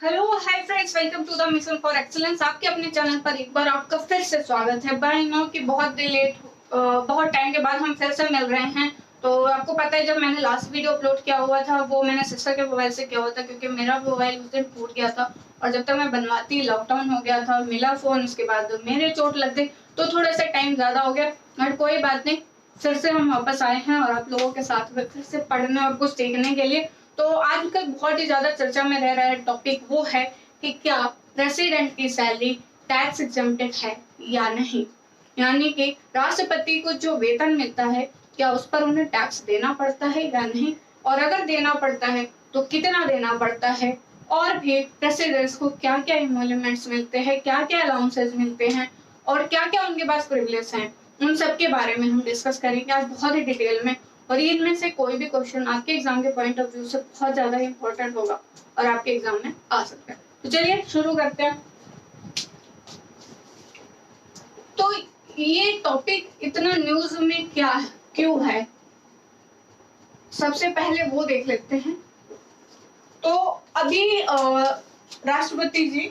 Hello hi friends, welcome to the mission for excellence. आपके अपने channel पर एक बार आपका फिर से स्वागत है। बाय नो कि बहुत टाइम के बाद हम फिर से मिल रहे हैं। तो आपको पता है, जब मैंने लास्ट वीडियो अपलोड किया हुआ था वो मैंने सिस्टर के मोबाइल से किया हुआ था, क्योंकि मेरा मोबाइल उस दिन टूट गया था और जब तक मैं बनवाती लॉकडाउन हो गया था, मिला फोन, उसके बाद मेरे चोट लग गई तो थोड़ा सा टाइम ज्यादा हो गया। बट कोई बात नहीं, फिर से हम वापस आए हैं और आप लोगों के साथ में फिर से पढ़ने और कुछ सीखने के लिए। तो आज का बहुत ही ज्यादा चर्चा में रह रहा है टॉपिक वो है कि क्या प्रेसिडेंट की सैलरी टैक्स एग्जम्प्टेड है या नहीं। यानी कि राष्ट्रपति को जो वेतन मिलता है क्या उस पर उन्हें टैक्स देना पड़ता है या नहीं, और अगर देना पड़ता है तो कितना देना पड़ता है, और भी प्रेसिडेंट्स को क्या क्या इमोल्यूमेंट्स मिलते हैं, क्या क्या अलाउंसेस मिलते हैं और क्या क्या उनके पास प्रिविलेज हैं, उन सब के बारे में हम डिस्कस करेंगे आज बहुत ही डिटेल में। और इनमें से कोई भी क्वेश्चन आपके एग्जाम के पॉइंट ऑफ व्यू से बहुत ज्यादा इंपॉर्टेंट होगा और आपके एग्जाम में आ सकता है। तो चलिए शुरू करते हैं। तो ये टॉपिक इतना न्यूज में क्या है, क्यों है, सबसे पहले वो देख लेते हैं। तो अभी राष्ट्रपति जी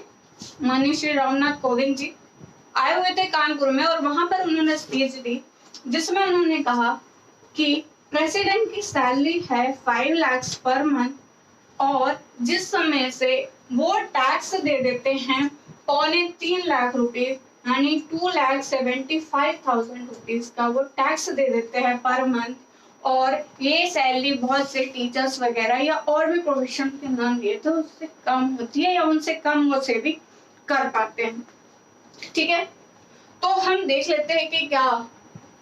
माननीय श्री रामनाथ कोविंद जी आए हुए थे कानपुर में और वहां पर उन्होंने स्पीच दी जिसमें उन्होंने कहा कि प्रेसिडेंट की सैलरी है 5 लाख पर मंथ और जिस समय से वो टैक्स दे देते हैं 2.25 लाख रुपीज, यानी 2,75,000 रुपीज का वो टैक्स दे देते हैं पर मंथ। और ये सैलरी बहुत से टीचर्स वगैरह या और भी प्रोफेशन के नाम लिए तो उससे कम होती है या उनसे कम वो से भी कर पाते हैं। ठीक है, तो हम देख लेते हैं कि क्या,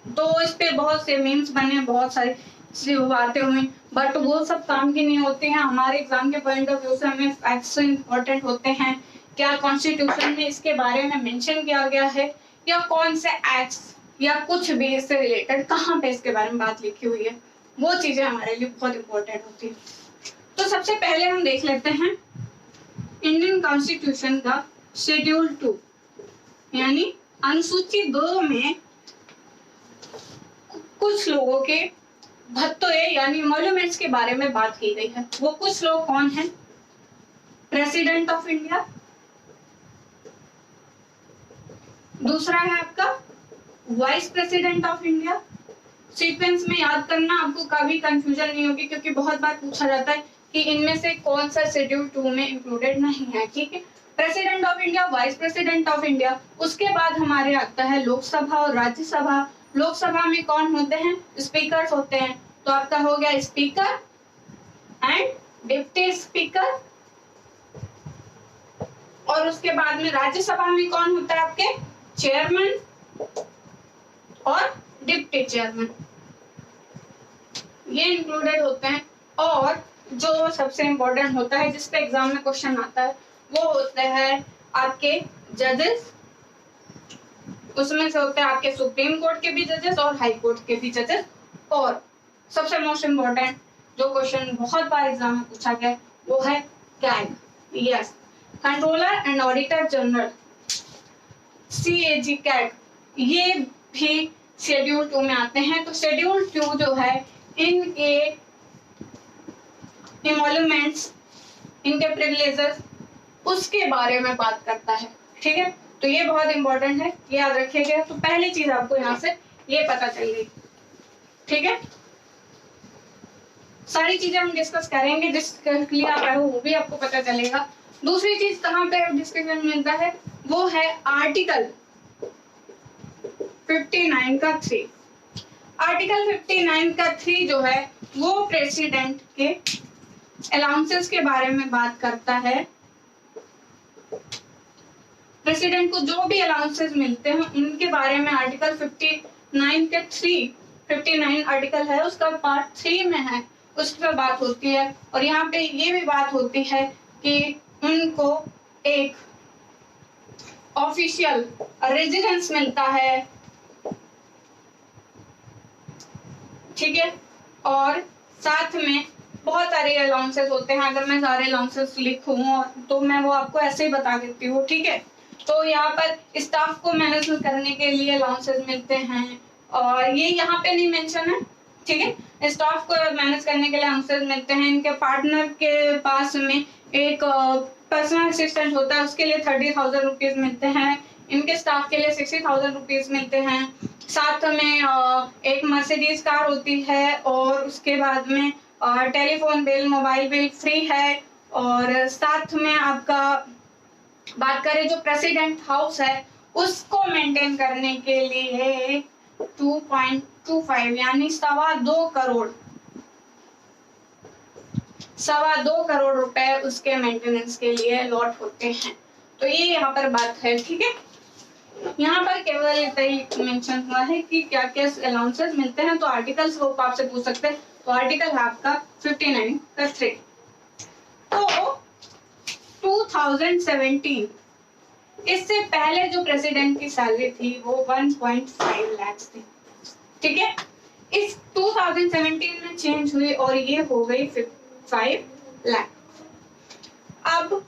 तो इस पे बहुत से मीम्स बने, बहुत सारी बातें हुई, बट वो सब काम की नहीं होती हैं। हमारे एग्जाम के पॉइंट ऑफ व्यू से हमें फैक्ट्स इंपॉर्टेंट होते हैं। क्या कॉन्स्टिट्यूशन में इसके बारे में मेंशन किया गया है या कौन से एक्ट्स या कुछ भी इससे रिलेटेड कहाँ पे इसके बारे में बात लिखी हुई है, वो चीजें हमारे लिए बहुत इंपॉर्टेंट होती है। तो सबसे पहले हम देख लेते हैं इंडियन कॉन्स्टिट्यूशन का शेड्यूल 2 यानी अनुसूची 2 में कुछ लोगों के भत्तों यानी इमोल्यूमेंट्स के बारे में बात की गई है। वो कुछ लोग कौन हैं? प्रेसिडेंट ऑफ इंडिया, दूसरा है आपका vice president of India. Sequence में याद करना, आपको कभी कंफ्यूजन नहीं होगी क्योंकि बहुत बार पूछा जाता है कि इनमें से कौन सा शेड्यूल 2 में इंक्लूडेड नहीं है। ठीक है, president of India, vice president of India, उसके बाद हमारे आता है लोकसभा और राज्यसभा। लोकसभा में कौन होते हैं? स्पीकर्स होते हैं। तो आपका हो गया स्पीकर एंड डिप्टी स्पीकर। और उसके बाद में राज्यसभा में कौन होता है? आपके चेयरमैन और डिप्टी चेयरमैन, ये इंक्लूडेड होते हैं। और जो सबसे इंपॉर्टेंट होता है जिसपे एग्जाम में क्वेश्चन आता है वो होते हैं आपके जजेस। उसमें से होते हैं आपके सुप्रीम कोर्ट के भी जजेस और हाई कोर्ट के भी जजेस। और सबसे मोस्ट इम्पोर्टेंट जो क्वेश्चन बहुत बार एग्जाम में पूछा गया वो है CAG, yes, controller and auditor general, CAG CAG, ये भी शेड्यूल 2 में आते हैं। तो शेड्यूल 2 जो है इनके इमोल्यूमेंट्स, इनके प्रिविलेजेस, उसके बारे में बात करता है। ठीक है, तो ये बहुत इंपॉर्टेंट है, याद रखिएगा। तो पहली चीज आपको यहाँ से ये पता चल गई। ठीक है, सारी चीजें हम डिस्कस करेंगे, जिसके लिए आप आए हो वो भी आपको पता चलेगा। दूसरी चीज कहाँ पे डिस्कशन मिलता है वो है आर्टिकल 59 का 3। आर्टिकल 59 का 3 जो है वो प्रेसिडेंट के अलाउंसेस के बारे में बात करता है। प्रेसिडेंट को जो भी अलाउंसेस मिलते हैं उनके बारे में आर्टिकल 59 के 3, 59 आर्टिकल है उसका पार्ट 3 में है, उस पर बात होती है। और यहाँ पे ये भी बात होती है कि उनको एक ऑफिशियल रेजिडेंस मिलता है। ठीक है, और साथ में बहुत सारे अलाउंसेस होते हैं। अगर मैं सारे अलाउंसेस लिखूं तो मैं वो आपको ऐसे ही बता देती हूँ। ठीक है, तो यहाँ पर स्टाफ को मैनेज करने के लिए अलाउंसेस मिलते हैं और ये यहाँ पे नहीं मेंशन है। ठीक है, स्टाफ को मैनेज करने के लिए अलाउंसेस मिलते हैं। इनके पार्टनर के पास में एक पर्सनल असिस्टेंट होता है उसके लिए 30,000 रुपीज मिलते हैं, इनके स्टाफ के लिए 60,000 रुपीज मिलते हैं। साथ में एक मर्सिडीज कार होती है और उसके बाद में telephone bill, mobile bill free है। और साथ में आपका बात करें जो प्रेसिडेंट हाउस है उसको मेंटेन करने के लिए 2.25 यानी 2.25 करोड़ रुपए उसके मेंटेनेंस के लिए अलॉट होते हैं। तो ये यहाँ पर बात है, ठीक है। यहाँ पर केवल इतना ही मेंशन हुआ है कि क्या क्या अलाउंसेस मिलते हैं। तो आर्टिकल्स वो आपसे पूछ सकते हैं। तो आर्टिकल है आपका 59 का 3। तो 2017 इससे पहले जो प्रेसिडेंट की सैलरी थी वो 1.5 लाख थी, ठीक है। इस 2017 में चेंज हुई और ये हो गई 5 लाख। अब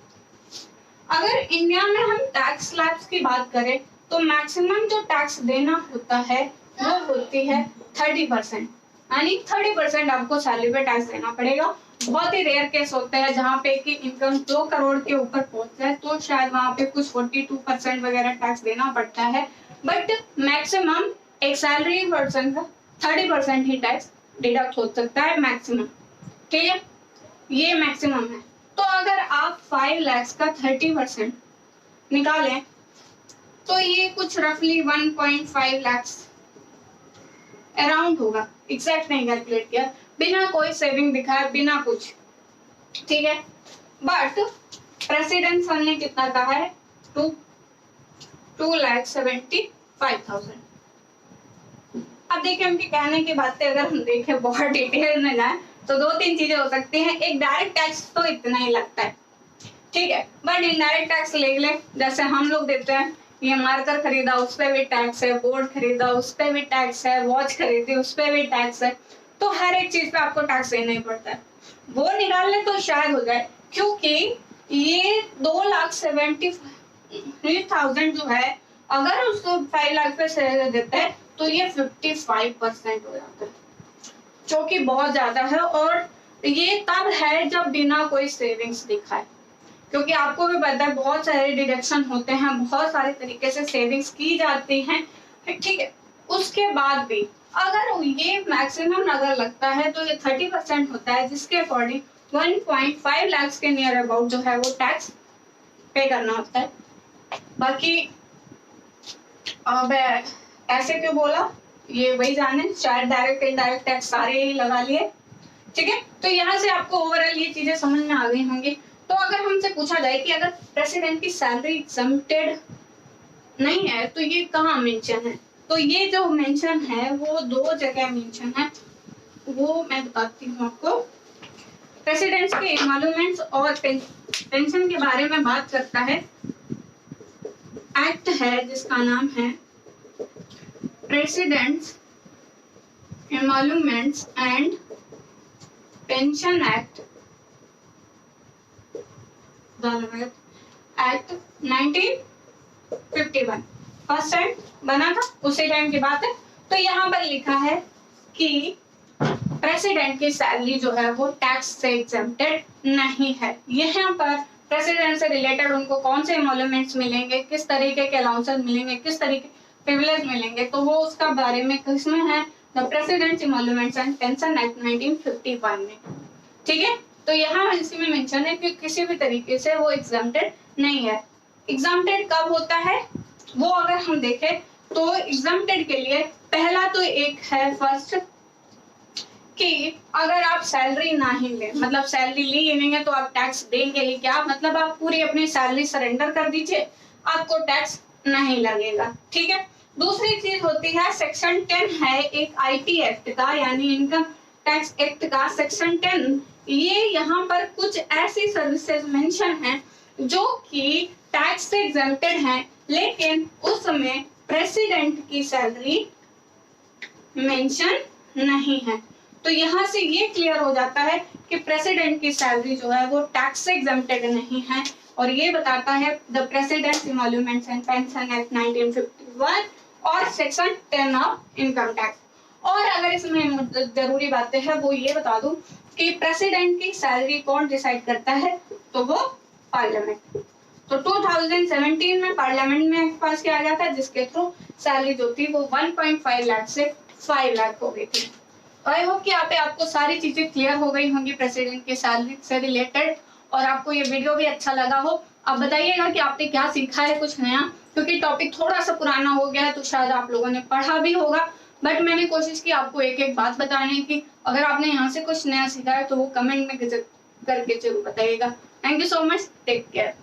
अगर इंडिया में हम टैक्स स्लैब्स की बात करें तो मैक्सिमम जो टैक्स देना होता है वो होती है 30%, यानी 30% आपको सैलरी पे टैक्स देना पड़ेगा। बहुत ही रेयर केस होते हैं जहाँ पे कि इनकम 2 करोड़ के ऊपर पहुंच जाए तो शायद वहाँ पे कुछ 42% वगैरह टैक्स देना पड़ता है, बट मैक्सिमम एक सैलरी पर्सन का 30% ही टैक्स डिडक्ट हो सकता है मैक्सिमम, ठीक है। ये मैक्सिमम है। तो अगर आप 5 लाख का 30% निकालें तो ये कुछ रफली 1.5 लाख अराउंड होगा। एग्जैक्ट नहीं कैलकुलेट किया, बिना कोई सेविंग दिखाए, बिना कुछ, ठीक है। बट प्रेसिडेंट सर ने कितना कहा है? 2,75,000। अब देखिए उनके कहने की बातें अगर हम देखें बहुत डिटेल में जाए तो 2-3 चीजें हो सकती हैं। एक डायरेक्ट टैक्स तो इतना ही लगता है, ठीक है, बट इनडायरेक्ट टैक्स ले ले, जैसे हम लोग देते हैं, ये मार्कर खरीदा उस पे भी टैक्स है, बोर्ड खरीदा उस पे भी टैक्स है, वॉच खरीदी उस पे भी टैक्स है। तो हर एक चीज पे आपको टैक्स देना ही पड़ता है। वो निकाल ले तो शायद हो जाए, क्योंकि ये 2,70,000 जो है अगर उसको 5 लाख पे से देते हैं तो ये 55% हो जाता है, जो कि बहुत ज्यादा है। और ये तब है जब बिना कोई सेविंग्स दिखाए, क्योंकि आपको भी पता है बहुत सारे डिडक्शन होते हैं, बहुत सारे तरीके से सेविंग्स की जाती हैं, ठीक है। उसके बाद भी अगर ये मैक्सिमम अगर लगता है तो ये 30% होता है, जिसके अकॉर्डिंग 1.5 लाख के नियर अबाउट जो है वो टैक्स पे करना होता है। बाकी अब ऐसे क्यों बोला ये वही जाने, शायद डायरेक्ट इनडायरेक्ट टैक्स सारे ही लगा लिए, ठीक है। तो यहाँ से आपको ओवरऑल ये चीजें समझ में आ गई होंगी। तो अगर हमसे पूछा जाए कि अगर प्रेसिडेंट की सैलरी एग्जम्प्टेड नहीं है तो ये कहाँ मेंशन है, तो ये जो मेंशन है वो 2 जगह मेंशन है, वो मैं बताती हूँ आपको। प्रेसिडेंट्स के एमोलुमेंट्स और पेंशन के बारे में बात करता है एक्ट है जिसका नाम है President's Emoluments and Pension Act 1951। First time बना था उसी टाइम की बात है। तो यहाँ पर लिखा है कि प्रेसिडेंट की सैलरी जो है वो टैक्स से एग्जेम्प्टेड नहीं है। यहाँ पर प्रेसिडेंट से रिलेटेड उनको कौन से एमोलुमेंट्स मिलेंगे, किस तरीके के अलाउंसेस मिलेंगे, किस तरीके प्रिविलेज मिलेंगे, तो वो उसका बारे में किसमें है, the President's Emoluments and Pension Act 1951 में, ठीक है। तो यहाँ इसमें मेंशन है कि किसी भी तरीके से वो एग्जेम्प्टेड नहीं है। एग्जेम्प्टेड कब होता है वो अगर हम देखें तो एग्जेम्प्टेड के लिए पहला तो एक है फर्स्ट कि अगर आप सैलरी ना ही ले, मतलब सैलरी ली ही नहीं है तो आप टैक्स देंगे ही क्या, मतलब आप पूरी अपनी सैलरी सरेंडर कर दीजिए, आपको टैक्स नहीं लगेगा, ठीक है। दूसरी चीज होती है सेक्शन 10 है एक आईटी एक्ट का, यानी इनकम टैक्स एक्ट का सेक्शन 10। ये यहाँ पर कुछ ऐसी सर्विसेज मेंशन है जो कि टैक्स से एग्जेम्प्टेड हैं, लेकिन उसमें प्रेसिडेंट की सैलरी मेंशन नहीं है। तो यहाँ से ये क्लियर हो जाता है कि प्रेसिडेंट की सैलरी जो है वो टैक्स से एग्जेम्प्टेड नहीं है, और ये बताता है the President's Emoluments and Pension Act 1951 और सेक्शन 10 ऑफ इनकम टैक्स। और अगर इसमें जरूरी बातें हैं वो ये बता दूं कि प्रेसिडेंट की सैलरी कौन डिसाइड करता है, तो वो पार्लियामेंट। तो 2017 में पार्लियामेंट में एक्ट पास किया गया था जिसके थ्रू सैलरी जो थी वो 1.5 लाख से 5 लाख हो गई थी। आई होप कि यहाँ पे आपको सारी चीजें क्लियर हो गई होंगी प्रेसिडेंट की सैलरी से रिलेटेड, और आपको ये वीडियो भी अच्छा लगा हो। आप बताइएगा कि आपने क्या सीखा है कुछ नया, क्योंकि टॉपिक थोड़ा सा पुराना हो गया है तो शायद आप लोगों ने पढ़ा भी होगा, बट मैंने कोशिश की आपको एक एक बात बताने की। अगर आपने यहाँ से कुछ नया सीखा है तो वो कमेंट में करके जरूर बताइएगा। Thank you so much, take care.